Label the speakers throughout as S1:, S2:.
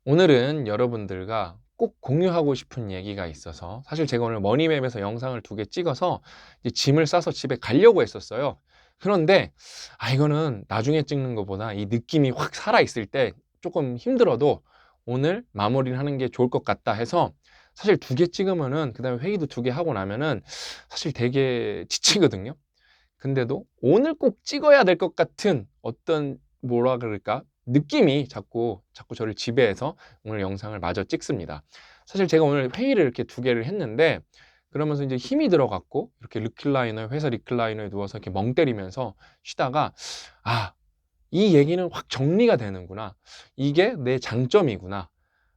S1: 오늘은 여러분들과 꼭 공유하고 싶은 얘기가 있어서 사실 제가 오늘 머니맵에서 영상을 2개 찍어서 이제 짐을 싸서 집에 가려고 했었어요. 그런데 이거는 나중에 찍는 것보다 이 느낌이 확 살아있을 때 조금 힘들어도 오늘 마무리를 하는 게 좋을 것 같다 해서 사실 2개 찍으면은 그다음에 회의도 2개 하고 나면은 사실 되게 지치거든요. 근데도 오늘 꼭 찍어야 될 것 같은 어떤 뭐라 그럴까? 느낌이 자꾸 저를 지배해서 오늘 영상을 마저 찍습니다. 사실 제가 오늘 회의를 이렇게 2개를 했는데 그러면서 이제 힘이 들어갔고 이렇게 회사 리클라이너에 누워서 이렇게 멍 때리면서 쉬다가 아, 이 얘기는 확 정리가 되는구나. 이게 내 장점이구나.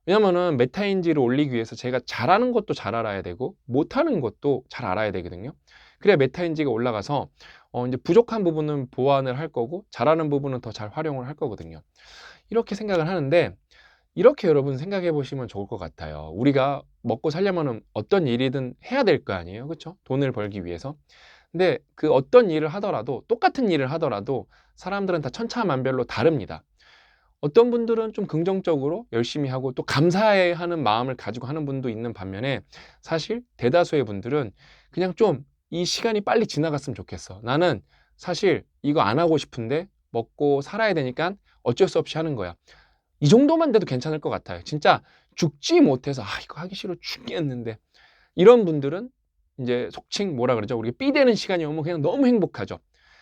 S1: 왜냐면은 메타인지를 올리기 위해서 제가 잘하는 것도 잘 알아야 되고 못하는 것도 잘 알아야 되거든요. 그래야 메타인지가 올라가서 이제 부족한 부분은 보완을 할 거고 잘하는 부분은 더 잘 활용을 할 거거든요. 이렇게 생각을 하는데 이렇게 여러분 생각해 보시면 좋을 것 같아요. 우리가 먹고 살려면은 어떤 일이든 해야 될 거 아니에요. 그렇죠? 돈을 벌기 위해서. 근데 그 어떤 일을 하더라도 똑같은 일을 하더라도 사람들은 다 천차만별로 다릅니다. 어떤 분들은 좀 긍정적으로 열심히 하고 또 감사해 하는 마음을 가지고 하는 분도 있는 반면에 사실 대다수의 분들은 그냥 좀 이 시간이 빨리 지나갔으면 좋겠어. 나는 사실 이거 안 하고 싶은데 먹고 살아야 되니까 어쩔 수 없이 하는 거야. 이 정도만 돼도 괜찮을 것 같아요. 진짜 죽지 못해서 이거 하기 싫어 죽겠는데 이런 분들은 이제 속칭 뭐라 그러죠? 우리가 삐대는 시간이 오면 그냥 너무 행복하죠.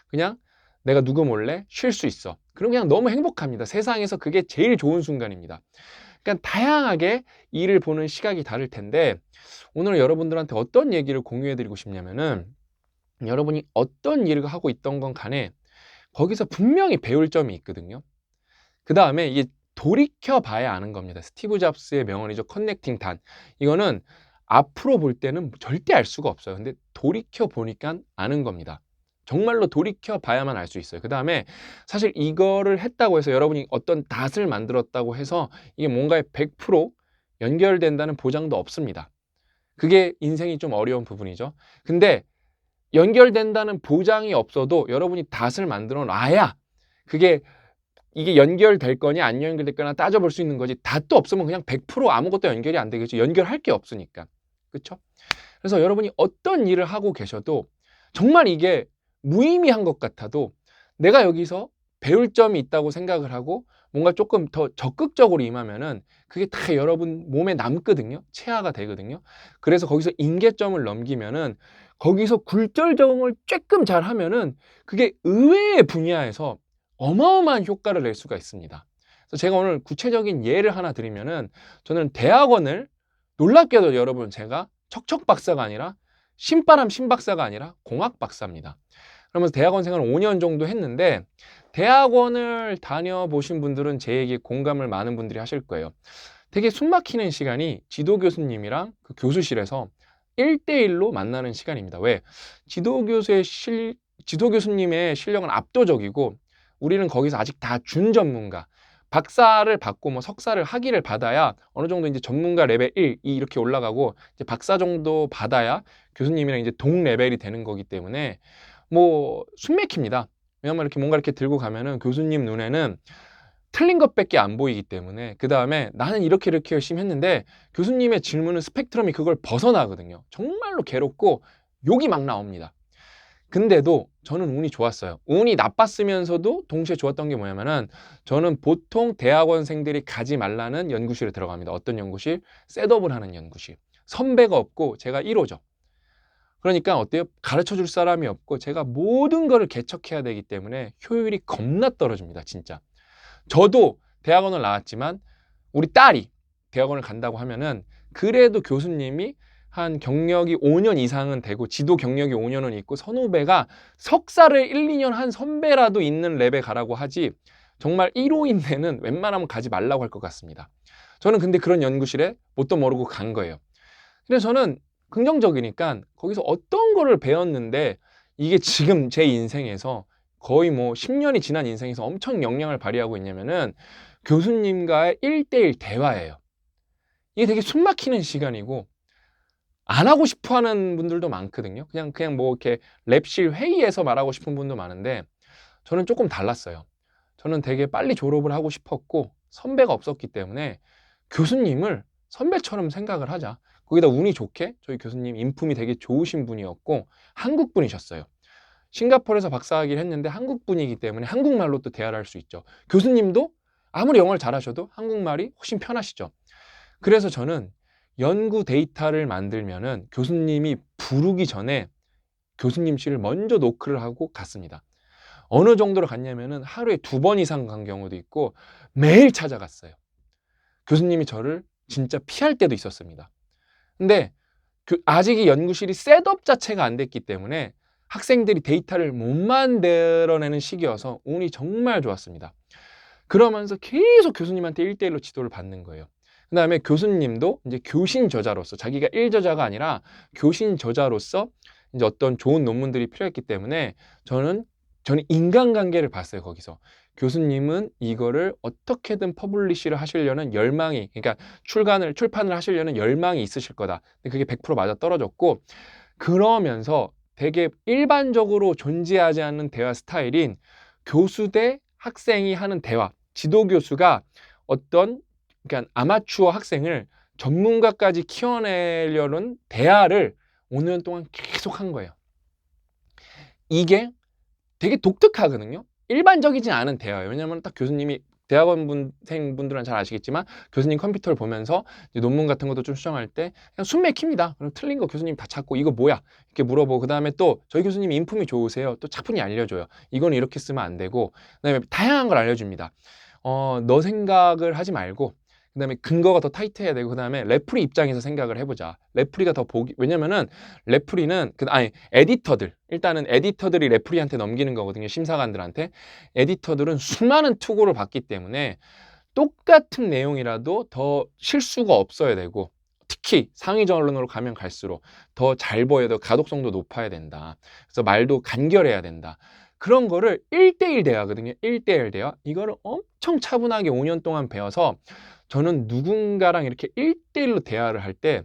S1: 그냥 내가 누구 몰래 쉴 수 있어. 그럼 그냥 너무 행복합니다. 세상에서 그게 제일 좋은 순간입니다. 그러니까 다양하게 일을 보는 시각이 다를 텐데 오늘 여러분들한테 어떤 얘기를 공유해 드리고 싶냐면은 여러분이 어떤 일을 하고 있던 건 간에 거기서 분명히 배울 점이 있거든요. 그 다음에 이게 돌이켜 봐야 아는 겁니다. 스티브 잡스의 명언이죠. 커넥팅 단. 이거는 앞으로 볼 때는 절대 알 수가 없어요. 근데 돌이켜 보니까 아는 겁니다. 정말로 돌이켜 봐야만 알 수 있어요. 그 다음에 사실 이거를 했다고 해서 여러분이 어떤 닷을 만들었다고 해서 이게 뭔가에 100% 연결된다는 보장도 없습니다. 그게 인생이 좀 어려운 부분이죠. 근데 연결된다는 보장이 없어도 여러분이 닷을 만들어 놔야 그게 이게 연결될 거냐 안 연결될 거냐 따져볼 수 있는 거지. 닷도 없으면 그냥 100% 아무것도 연결이 안 되겠죠. 연결할 게 없으니까. 그렇죠? 그래서 여러분이 어떤 일을 하고 계셔도 정말 이게 무의미한 것 같아도 내가 여기서 배울 점이 있다고 생각을 하고 뭔가 조금 더 적극적으로 임하면은 그게 다 여러분 몸에 남거든요. 체화가 되거든요. 그래서 거기서 임계점을 넘기면은 거기서 굴절적응을 조금 잘 하면은 그게 의외의 분야에서 어마어마한 효과를 낼 수가 있습니다. 그래서 제가 오늘 구체적인 예를 하나 드리면은 저는 대학원을 놀랍게도 여러분 제가 척척 박사가 아니라 신바람 신박사가 아니라 공학 박사입니다. 그러면서 대학원 생활 5년 정도 했는데 대학원을 다녀보신 분들은 제 얘기에 공감을 많은 분들이 하실 거예요. 되게 숨막히는 시간이 지도 교수님이랑 그 교수실에서 1대1로 만나는 시간입니다. 왜? 지도 교수님의 실력은 압도적이고 우리는 거기서 아직 다 준전문가, 박사를 받고 뭐 석사를 학위를 받아야 어느 정도 이제 전문가 레벨 1, 2 이렇게 올라가고 이제 박사 정도 받아야 교수님이랑 이제 동 레벨이 되는 거기 때문에 뭐 숨막힙니다. 왜냐면 이렇게 뭔가 이렇게 들고 가면은 교수님 눈에는 틀린 것밖에 안 보이기 때문에 그 다음에 나는 이렇게 열심히 했는데 교수님의 질문은 스펙트럼이 그걸 벗어나거든요. 정말로 괴롭고 욕이 막 나옵니다. 근데도 저는 운이 좋았어요. 운이 나빴으면서도 동시에 좋았던 게 뭐냐면은 저는 보통 대학원생들이 가지 말라는 연구실에 들어갑니다. 어떤 연구실? 셋업을 하는 연구실. 선배가 없고 제가 1호죠. 그러니까 어때요? 가르쳐 줄 사람이 없고 제가 모든 거를 개척해야 되기 때문에 효율이 겁나 떨어집니다. 진짜. 저도 대학원을 나왔지만 우리 딸이 대학원을 간다고 하면은 그래도 교수님이 한 경력이 5년 이상은 되고 지도 경력이 5년은 있고 선후배가 석사를 1, 2년 한 선배라도 있는 랩에 가라고 하지 정말 1호인 데는 웬만하면 가지 말라고 할 것 같습니다. 저는 근데 그런 연구실에 뭣도 모르고 간 거예요. 그래서 저는 긍정적이니까 거기서 어떤 거를 배웠는데 이게 지금 제 인생에서 거의 뭐 10년이 지난 인생에서 엄청 영향을 발휘하고 있냐면은 교수님과의 1대1 대화예요. 이게 되게 숨막히는 시간이고 안 하고 싶어 하는 분들도 많거든요. 그냥 뭐 이렇게 랩실 회의에서 말하고 싶은 분도 많은데 저는 조금 달랐어요. 저는 되게 빨리 졸업을 하고 싶었고 선배가 없었기 때문에 교수님을 선배처럼 생각을 하자. 거기다 운이 좋게 저희 교수님 인품이 되게 좋으신 분이었고 한국 분이셨어요. 싱가포르에서 박사학위를 했는데 한국 분이기 때문에 한국말로 또 대화를 할 수 있죠. 교수님도 아무리 영어를 잘하셔도 한국말이 훨씬 편하시죠. 그래서 저는 연구 데이터를 만들면은 교수님이 부르기 전에 교수님실을 먼저 노크를 하고 갔습니다. 어느 정도로 갔냐면은 하루에 2번 이상 간 경우도 있고 매일 찾아갔어요. 교수님이 저를 진짜 피할 때도 있었습니다. 근데 아직 이 연구실이 셋업 자체가 안 됐기 때문에 학생들이 데이터를 못 만들어내는 시기여서 운이 정말 좋았습니다. 그러면서 계속 교수님한테 1대1로 지도를 받는 거예요. 그 다음에 교수님도 이제 교신 저자로서 자기가 1저자가 아니라 교신 저자로서 이제 어떤 좋은 논문들이 필요했기 때문에 저는 인간관계를 봤어요. 거기서 교수님은 이거를 어떻게든 퍼블리시를 하시려는 열망이, 그러니까 출판을 하시려는 열망이 있으실 거다. 근데 그게 100% 맞아 떨어졌고, 그러면서 되게 일반적으로 존재하지 않는 대화 스타일인 교수 대 학생이 하는 대화, 지도 교수가 어떤, 그러니까 아마추어 학생을 전문가까지 키워내려는 대화를 5년 동안 계속 한 거예요. 이게 되게 독특하거든요. 일반적이지 않은 대화예요. 왜냐하면 딱 교수님이 대학원생분들은 잘 아시겠지만 교수님 컴퓨터를 보면서 이제 논문 같은 것도 좀 수정할 때 그냥 숨 막힙니다. 그럼 틀린 거 교수님 다 찾고 이거 뭐야? 이렇게 물어보고, 그 다음에 또 저희 교수님이 인품이 좋으세요. 또 차분히 알려줘요. 이거는 이렇게 쓰면 안 되고, 그 다음에 다양한 걸 알려줍니다. 너 생각을 하지 말고, 그 다음에 근거가 더 타이트해야 되고, 그 다음에 레프리 입장에서 생각을 해보자. 레프리가 더 왜냐면은 레프리는 에디터들, 일단은 에디터들이 레프리한테 넘기는 거거든요. 심사관들한테. 에디터들은 수많은 투고를 받기 때문에 똑같은 내용이라도 더 실수가 없어야 되고, 특히 상위 전론으로 가면 갈수록 더 잘 보여야 되고 가독성도 높아야 된다. 그래서 말도 간결해야 된다. 그런 거를 1대1 대화거든요. 1대1 대화. 이거를 엄청 차분하게 5년 동안 배워서 저는 누군가랑 이렇게 1대1로 대화를 할 때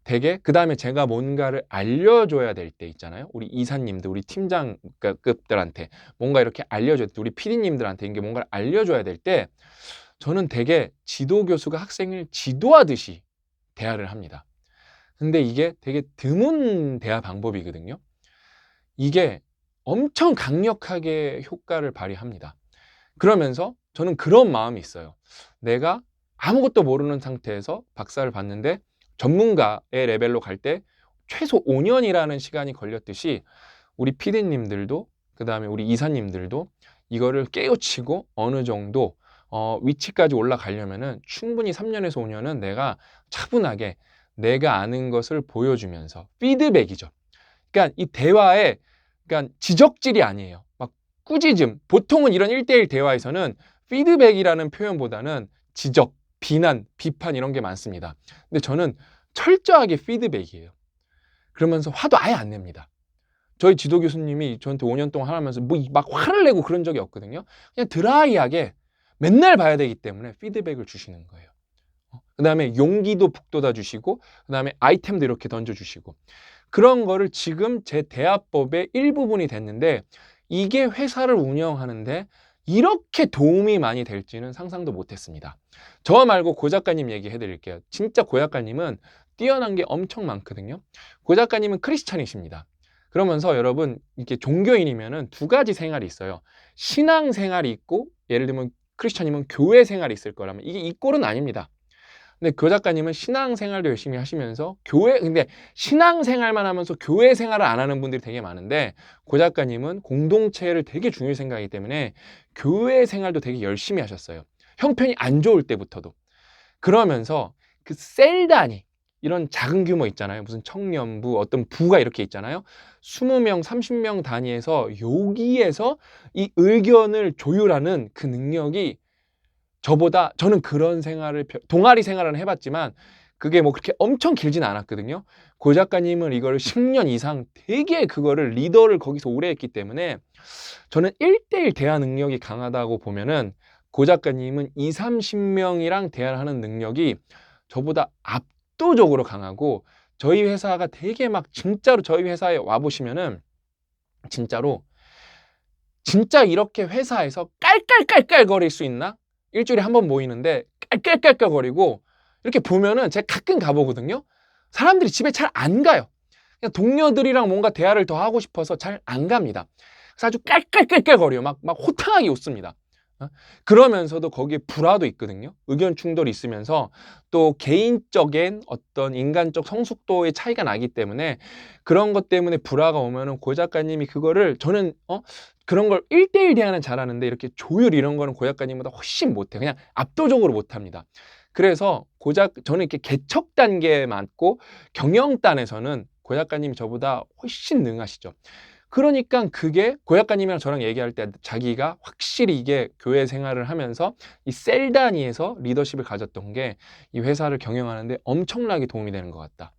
S1: 되게, 그 다음에 제가 뭔가를 알려줘야 될 때 있잖아요. 우리 이사님들, 우리 팀장급들한테 뭔가 이렇게 알려줘야 돼. 우리 PD님들한테 이게 뭔가를 알려줘야 될 때 저는 되게 지도 교수가 학생을 지도하듯이 대화를 합니다. 근데 이게 되게 드문 대화 방법이거든요. 이게 엄청 강력하게 효과를 발휘합니다. 그러면서 저는 그런 마음이 있어요. 내가 아무것도 모르는 상태에서 박사를 받는데 전문가의 레벨로 갈 때 최소 5년이라는 시간이 걸렸듯이 우리 PD님들도 그 다음에 우리 이사님들도 이거를 깨우치고 어느 정도 위치까지 올라가려면은 충분히 3년에서 5년은 내가 차분하게 내가 아는 것을 보여주면서 피드백이죠. 그러니까 이 대화에, 그러니까 지적질이 아니에요. 막 꾸짖음. 보통은 이런 1대1 대화에서는 피드백이라는 표현보다는 지적, 비난, 비판 이런 게 많습니다. 근데 저는 철저하게 피드백이에요. 그러면서 화도 아예 안 냅니다. 저희 지도 교수님이 저한테 5년 동안 하면서 뭐 막 화를 내고 그런 적이 없거든요. 그냥 드라이하게 맨날 봐야 되기 때문에 피드백을 주시는 거예요. 그 다음에 용기도 북돋아 주시고, 그 다음에 아이템도 이렇게 던져주시고, 그런 거를 지금 제 대화법의 일부분이 됐는데, 이게 회사를 운영하는데 이렇게 도움이 많이 될지는 상상도 못했습니다. 저 말고 고 작가님 얘기해 드릴게요. 진짜 고 작가님은 뛰어난 게 엄청 많거든요. 고 작가님은 크리스찬이십니다. 그러면서 여러분, 이렇게 종교인이면은 2가지 생활이 있어요. 신앙 생활이 있고, 예를 들면 크리스찬이면 교회 생활이 있을 거라면 이게 이 꼴은 아닙니다. 근데 고 작가님은 신앙생활도 열심히 하시면서 근데 신앙생활만 하면서 교회 생활을 안 하는 분들이 되게 많은데, 고 작가님은 공동체를 되게 중요히 생각하기 때문에 교회 생활도 되게 열심히 하셨어요. 형편이 안 좋을 때부터도. 그러면서 그 셀 단위, 이런 작은 규모 있잖아요. 무슨 청년부, 어떤 부가 이렇게 있잖아요. 20명, 30명 단위에서 여기에서 이 의견을 조율하는 그 능력이, 저는 그런 생활을, 동아리 생활은 해봤지만 그게 뭐 그렇게 엄청 길진 않았거든요. 고 작가님은 이거를 10년 이상 되게 그거를 리더를 거기서 오래 했기 때문에 저는 1대1 대화 능력이 강하다고 보면은 고 작가님은 20, 30명이랑 대화를 하는 능력이 저보다 압도적으로 강하고, 저희 회사가 되게 막 진짜로 저희 회사에 와보시면은 진짜로 진짜 이렇게 회사에서 깔깔깔깔 거릴 수 있나? 일주일에 한 번 모이는데 깔깔깔깔 거리고 이렇게 보면은 제가 가끔 가보거든요. 사람들이 집에 잘 안 가요. 그냥 동료들이랑 뭔가 대화를 더 하고 싶어서 잘 안 갑니다. 그래서 아주 깔깔깔깔거려요. 막 호탕하게 웃습니다. 그러면서도 거기에 불화도 있거든요. 의견 충돌이 있으면서 또 개인적인 어떤 인간적 성숙도의 차이가 나기 때문에 그런 것 때문에 불화가 오면은 고 작가님이 그거를 저는 그런 걸 1대1 대화는 잘하는데 이렇게 조율 이런 거는 고 작가님보다 훨씬 못해. 그냥 압도적으로 못합니다. 그래서 저는 이렇게 개척 단계에 맞고 경영단에서는 고 작가님이 저보다 훨씬 능하시죠. 그러니까 그게 고 작가님이랑 저랑 얘기할 때 자기가 확실히 이게 교회 생활을 하면서 이 셀 단위에서 리더십을 가졌던 게 이 회사를 경영하는데 엄청나게 도움이 되는 것 같다.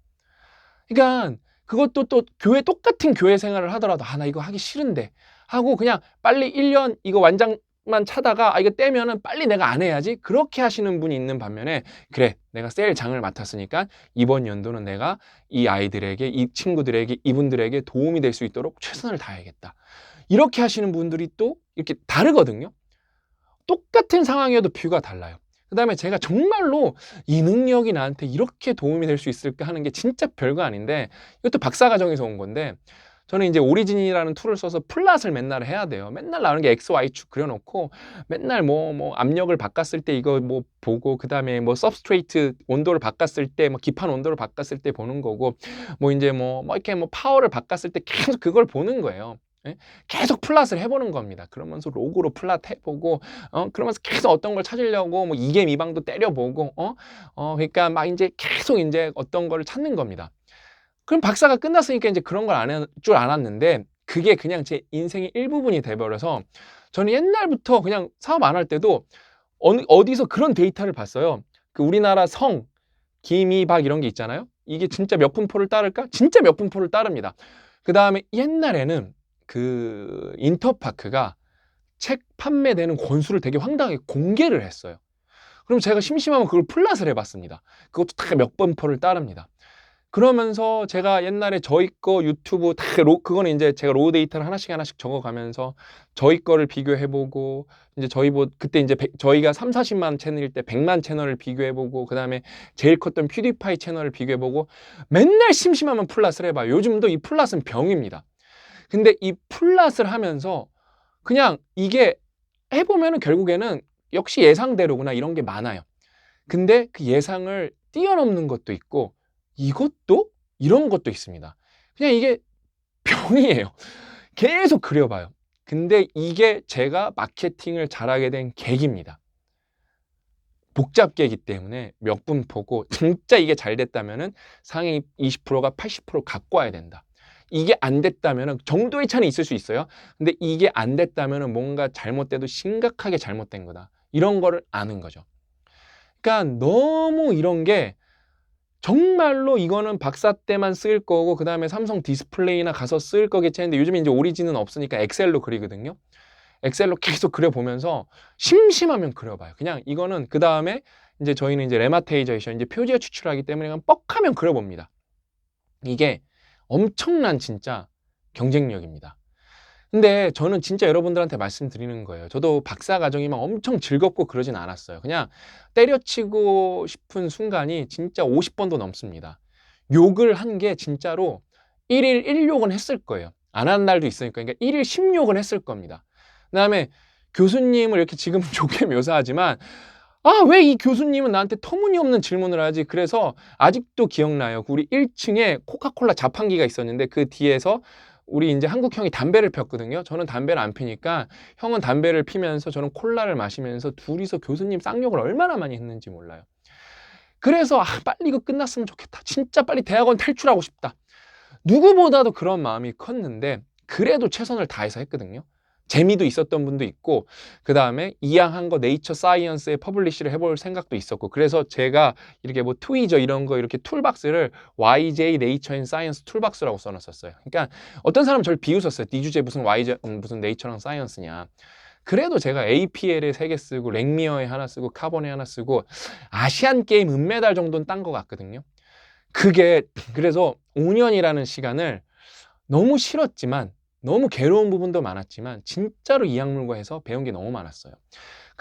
S1: 그러니까 그것도 또 똑같은 교회 생활을 하더라도 나 이거 하기 싫은데 하고 그냥 빨리 1년 이거 완장만 차다가 이거 떼면은 빨리 내가 안 해야지 그렇게 하시는 분이 있는 반면에 그래 내가 셀장을 맡았으니까 이번 연도는 내가 이 아이들에게 이 친구들에게 이분들에게 도움이 될 수 있도록 최선을 다해야겠다. 이렇게 하시는 분들이 또 이렇게 다르거든요. 똑같은 상황이어도 뷰가 달라요. 그 다음에 제가 정말로 이 능력이 나한테 이렇게 도움이 될 수 있을까 하는 게 진짜 별거 아닌데 이것도 박사과정에서 온 건데 저는 이제 오리진이라는 툴을 써서 플랫을 맨날 해야 돼요. 맨날 나오는 게 X, Y축 그려놓고 맨날 뭐 압력을 바꿨을 때 이거 뭐 보고 그 다음에 뭐 서브스트레이트 온도를 바꿨을 때 뭐 기판 온도를 바꿨을 때 보는 거고 뭐 이제 뭐 이렇게 뭐 파워를 바꿨을 때 계속 그걸 보는 거예요. 예? 계속 플랫을 해보는 겁니다. 그러면서 로고로 플랫 해보고, 그러면서 계속 어떤 걸 찾으려고 뭐 이계 미방도 때려보고, 그러니까 막 이제 계속 이제 어떤 거를 찾는 겁니다. 그럼 박사가 끝났으니까 이제 그런 걸 안 할 줄 알았는데 그게 그냥 제 인생의 일부분이 돼버려서 저는 옛날부터 그냥 사업 안 할 때도 어디서 그런 데이터를 봤어요. 그 우리나라 성, 김이박 이런 게 있잖아요. 이게 진짜 몇 분포를 따를까? 진짜 몇 분포를 따릅니다. 그 다음에 옛날에는 그 인터파크가 책 판매되는 권수를 되게 황당하게 공개를 했어요. 그럼 제가 심심하면 그걸 플랫을 해봤습니다. 그것도 다 몇 번포를 따릅니다. 그러면서 제가 옛날에 저희 거 유튜브 다 그거는 이제 제가 로우 데이터를 하나씩 적어가면서 저희 거를 비교해보고 이제 그때 이제 저희가 3, 40만 채널일 때 100만 채널을 비교해보고 그 다음에 제일 컸던 퓨디파이 채널을 비교해보고 맨날 심심하면 플랫을 해봐요. 요즘도 이 플랫은 병입니다. 근데 이 플랫을 하면서 그냥 이게 해보면은 결국에는 역시 예상대로구나 이런 게 많아요. 근데 그 예상을 뛰어넘는 것도 있고 이것도 이런 것도 있습니다. 그냥 이게 병이에요. 계속 그려봐요. 근데 이게 제가 마케팅을 잘하게 된 계기입니다. 복잡계이기 때문에 몇 분포고 진짜 이게 잘 됐다면은 상위 20%가 80% 갖고 와야 된다. 이게 안 됐다면은 정도의 차는 있을 수 있어요. 근데 이게 안 됐다면은 뭔가 잘못돼도 심각하게 잘못된 거다. 이런 거를 아는 거죠. 그러니까 너무 이런 게 정말로 이거는 박사 때만 쓸 거고 그 다음에 삼성 디스플레이나 가서 쓸 거겠지 했는데 요즘에 이제 오리진은 없으니까 엑셀로 그리거든요. 엑셀로 계속 그려보면서 심심하면 그려봐요. 그냥 이거는 그 다음에 이제 저희는 이제 레마테이제이션 이제 표지화 추출하기 때문에 그냥 뻑하면 그려봅니다. 이게 엄청난 진짜 경쟁력입니다. 근데 저는 진짜 여러분들한테 말씀드리는 거예요. 저도 박사 과정이 막 엄청 즐겁고 그러진 않았어요. 그냥 때려치고 싶은 순간이 진짜 50번도 넘습니다. 욕을 한 게 진짜로 1일 1욕은 했을 거예요. 안 한 날도 있으니까. 그러니까 1일 10욕은 했을 겁니다. 그 다음에 교수님을 이렇게 지금 좋게 묘사하지만 왜 이 교수님은 나한테 터무니없는 질문을 하지? 그래서 아직도 기억나요. 우리 1층에 코카콜라 자판기가 있었는데 그 뒤에서 우리 이제 한국 형이 담배를 폈거든요. 저는 담배를 안 피니까 형은 담배를 피면서 저는 콜라를 마시면서 둘이서 교수님 쌍욕을 얼마나 많이 했는지 몰라요. 그래서 빨리 이거 끝났으면 좋겠다. 진짜 빨리 대학원 탈출하고 싶다. 누구보다도 그런 마음이 컸는데 그래도 최선을 다해서 했거든요. 재미도 있었던 분도 있고 그 다음에 이왕한 거 네이처 사이언스에 퍼블리시를 해볼 생각도 있었고 그래서 제가 이렇게 뭐 트위저 이런 거 이렇게 툴박스를 YJ 네이처 앤 사이언스 툴박스라고 써놨었어요. 그러니까 어떤 사람은 저를 비웃었어요. 네 주제 무슨 YJ 무슨 네이처랑 사이언스냐. 그래도 제가 APL에 3개 쓰고 랭미어에 하나 쓰고 카본에 하나 쓰고 아시안 게임 은메달 정도는 딴 것 같거든요. 그게 그래서 5년이라는 시간을 너무 싫었지만 너무 괴로운 부분도 많았지만 진짜로 이 약물과 해서 배운 게 너무 많았어요.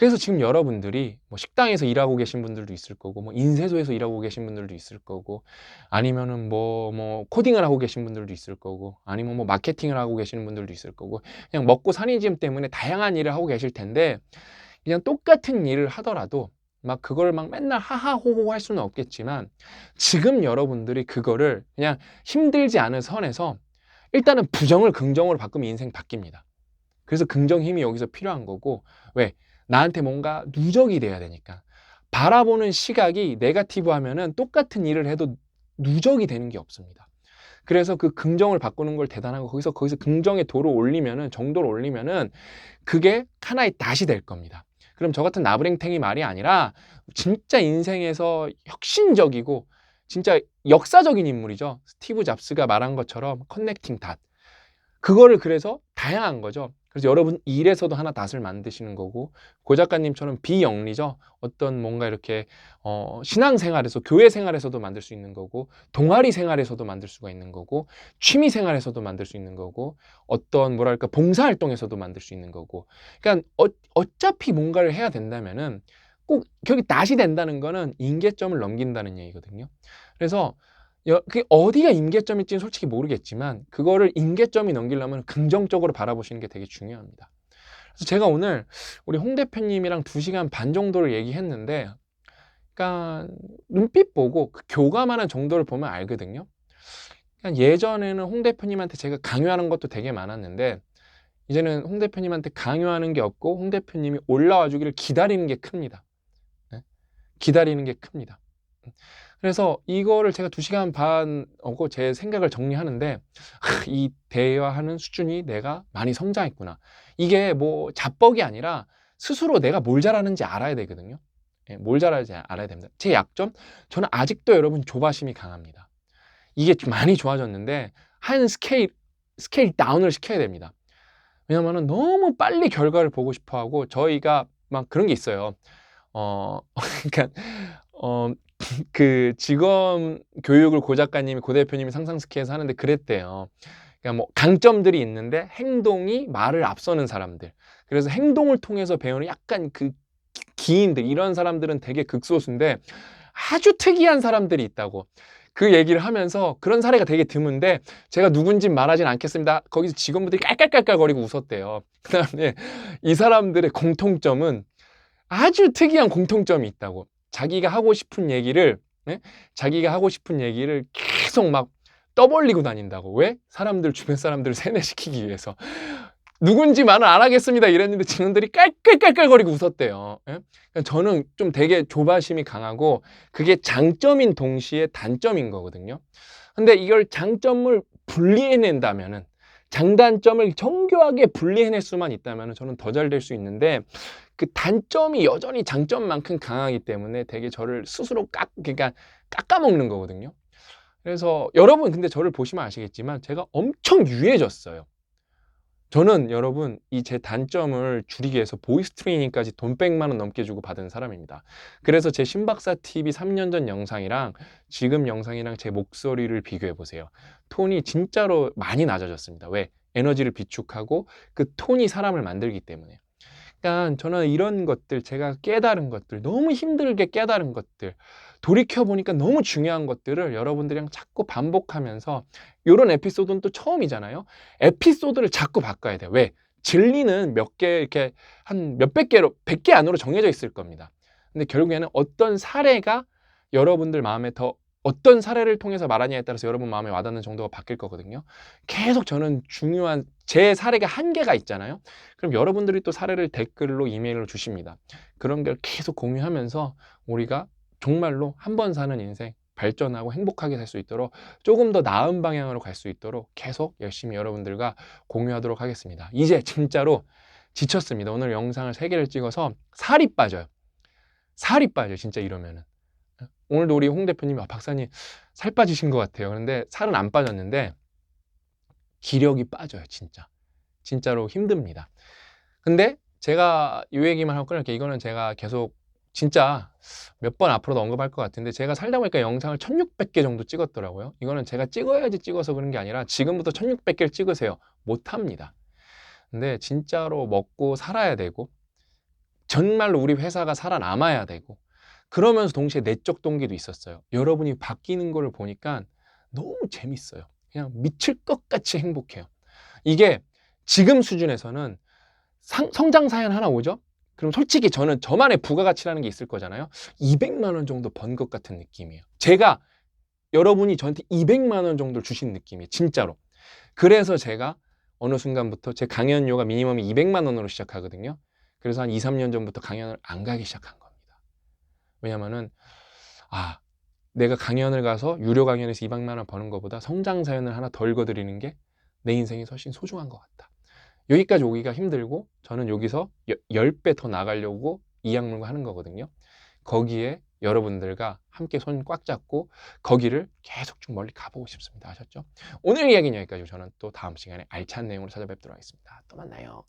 S1: 그래서 지금 여러분들이 뭐 식당에서 일하고 계신 분들도 있을 거고, 뭐 인쇄소에서 일하고 계신 분들도 있을 거고, 아니면은 뭐 코딩을 하고 계신 분들도 있을 거고, 아니면 뭐 마케팅을 하고 계시는 분들도 있을 거고, 그냥 먹고 사는 짐 때문에 다양한 일을 하고 계실 텐데, 그냥 똑같은 일을 하더라도 막 그걸 막 맨날 하하호호 할 수는 없겠지만, 지금 여러분들이 그거를 그냥 힘들지 않은 선에서 일단은 부정을 긍정으로 바꾸면 인생 바뀝니다. 그래서 긍정 힘이 여기서 필요한 거고, 왜? 나한테 뭔가 누적이 돼야 되니까. 바라보는 시각이 네거티브 하면은 똑같은 일을 해도 누적이 되는 게 없습니다. 그래서 그 긍정을 바꾸는 걸 대단한 거, 거기서 긍정의 도를 올리면은, 정도를 올리면은 그게 하나의 낫이 될 겁니다. 그럼 저 같은 나부랭탱이 말이 아니라 진짜 인생에서 혁신적이고 진짜 역사적인 인물이죠. 스티브 잡스가 말한 것처럼 커넥팅 닷. 그거를 그래서 다양한 거죠. 그래서 여러분 일에서도 하나 닷을 만드시는 거고, 고 작가님처럼 비영리죠. 어떤 뭔가 이렇게 신앙생활에서, 교회 생활에서도 만들 수 있는 거고, 동아리 생활에서도 만들 수가 있는 거고, 취미 생활에서도 만들 수 있는 거고, 어떤 뭐랄까 봉사활동에서도 만들 수 있는 거고. 그러니까 어차피 뭔가를 해야 된다면은 꼭 여기 낫이 된다는 거는 임계점을 넘긴다는 얘기거든요. 그래서 그게 어디가 임계점일지는 솔직히 모르겠지만, 그거를 임계점이 넘기려면 긍정적으로 바라보시는 게 되게 중요합니다. 그래서 제가 오늘 우리 홍 대표님이랑 2시간 반 정도를 얘기했는데, 그러니까 눈빛 보고 그 교감하는 정도를 보면 알거든요. 그러니까 예전에는 홍 대표님한테 제가 강요하는 것도 되게 많았는데, 이제는 홍 대표님한테 강요하는 게 없고 홍 대표님이 올라와 주기를 기다리는 게 큽니다. 네? 기다리는 게 큽니다. 그래서 이거를 제가 2시간 반 하고 제 생각을 정리하는데, 이 대화하는 수준이 내가 많이 성장했구나. 이게 뭐 자뻑이 아니라 스스로 내가 뭘 잘하는지 알아야 되거든요. 예, 뭘 잘하는지 알아야 됩니다. 제 약점? 저는 아직도 여러분 조바심이 강합니다. 이게 좀 많이 좋아졌는데 한 스케일 다운을 시켜야 됩니다. 왜냐면은 너무 빨리 결과를 보고 싶어 하고, 저희가 막 그런 게 있어요. 그러니까 어, 그 직업 교육을 고 작가님이, 고 대표님이 상상스키에서 하는데 그랬대요. 그러니까 뭐 강점들이 있는데 행동이 말을 앞서는 사람들. 그래서 행동을 통해서 배우는 약간 그 기인들, 이런 사람들은 되게 극소수인데 아주 특이한 사람들이 있다고. 그 얘기를 하면서 그런 사례가 되게 드문데, 제가 누군지 말하진 않겠습니다. 거기서 직원분들이 깔깔깔깔거리고 웃었대요. 그 다음에 이 사람들의 공통점은, 아주 특이한 공통점이 있다고. 자기가 하고 싶은 얘기를, 예? 자기가 하고 싶은 얘기를 계속 막 떠벌리고 다닌다고. 왜? 주변 사람들을 세뇌시키기 위해서. 누군지 말은 안 하겠습니다 이랬는데 직원들이 깔깔깔깔거리고 웃었대요. 예? 그러니까 저는 좀 되게 조바심이 강하고, 그게 장점인 동시에 단점인 거거든요. 근데 이걸 장점을 분리해낸다면은, 장단점을 정교하게 분리해낼 수만 있다면 저는 더 잘 될 수 있는데, 그 단점이 여전히 장점만큼 강하기 때문에 되게 저를 스스로 그러니까 깎아먹는 거거든요. 그래서 여러분 근데 저를 보시면 아시겠지만 제가 엄청 유해졌어요. 저는 여러분 이 제 단점을 줄이기 위해서 보이스 트레이닝까지 돈 100만 원 넘게 주고 받은 사람입니다. 그래서 제 신박사 TV 3년 전 영상이랑 지금 영상이랑 제 목소리를 비교해 보세요. 톤이 진짜로 많이 낮아졌습니다. 왜? 에너지를 비축하고 그 톤이 사람을 만들기 때문에. 그러니까 저는 이런 것들, 제가 깨달은 것들, 너무 힘들게 깨달은 것들, 돌이켜보니까 너무 중요한 것들을 여러분들이랑 자꾸 반복하면서, 이런 에피소드는 또 처음이잖아요. 에피소드를 자꾸 바꿔야 돼요. 왜? 진리는 몇 개, 이렇게 한 몇백 개로, 100개 안으로 정해져 있을 겁니다. 근데 결국에는 어떤 사례가 여러분들 마음에 더, 어떤 사례를 통해서 말하냐에 따라서 여러분 마음에 와닿는 정도가 바뀔 거거든요. 계속 저는 중요한, 제 사례가 한계가 있잖아요. 그럼 여러분들이 또 사례를 댓글로, 이메일로 주십니다. 그런 걸 계속 공유하면서 우리가 정말로 한 번 사는 인생 발전하고 행복하게 살 수 있도록, 조금 더 나은 방향으로 갈 수 있도록 계속 열심히 여러분들과 공유하도록 하겠습니다. 이제 진짜로 지쳤습니다. 오늘 영상을 3개를 찍어서 살이 빠져요. 살이 빠져요. 진짜 이러면은. 오늘도 우리 홍 대표님이 박사님 살 빠지신 것 같아요. 그런데 살은 안 빠졌는데 기력이 빠져요. 진짜로 힘듭니다. 근데 제가 이 얘기만 하고 끊을게요. 이거는 제가 계속 진짜 몇 번 앞으로도 언급할 것 같은데, 제가 살다 보니까 영상을 1600개 정도 찍었더라고요. 이거는 제가 찍어야지 찍어서 그런 게 아니라 지금부터 1600개를 찍으세요. 못합니다. 근데 진짜로 먹고 살아야 되고, 정말로 우리 회사가 살아남아야 되고, 그러면서 동시에 내적 동기도 있었어요. 여러분이 바뀌는 거를 보니까 너무 재밌어요. 그냥 미칠 것 같이 행복해요. 이게 지금 수준에서는 성장 사연 하나 오죠? 그럼 솔직히 저는 저만의 부가가치라는 게 있을 거잖아요. 200만 원 정도 번 것 같은 느낌이에요. 제가 여러분이 저한테 200만 원 정도를 주신 느낌이에요. 진짜로. 그래서 제가 어느 순간부터 제 강연료가 미니멈이 200만 원으로 시작하거든요. 그래서 한 2, 3년 전부터 강연을 안 가기 시작한 겁니다. 왜냐면은 내가 강연을 가서 유료 강연에서 200만 원 버는 것보다 성장 사연을 하나 더 읽어드리는 게 내 인생이 훨씬 소중한 것 같다. 여기까지 오기가 힘들고 저는 여기서 10배 더 나가려고 이 악물고 하는 거거든요. 거기에 여러분들과 함께 손 꽉 잡고 거기를 계속 좀 멀리 가보고 싶습니다. 아셨죠? 오늘 이야기는 여기까지고 저는 또 다음 시간에 알찬 내용으로 찾아뵙도록 하겠습니다. 또 만나요.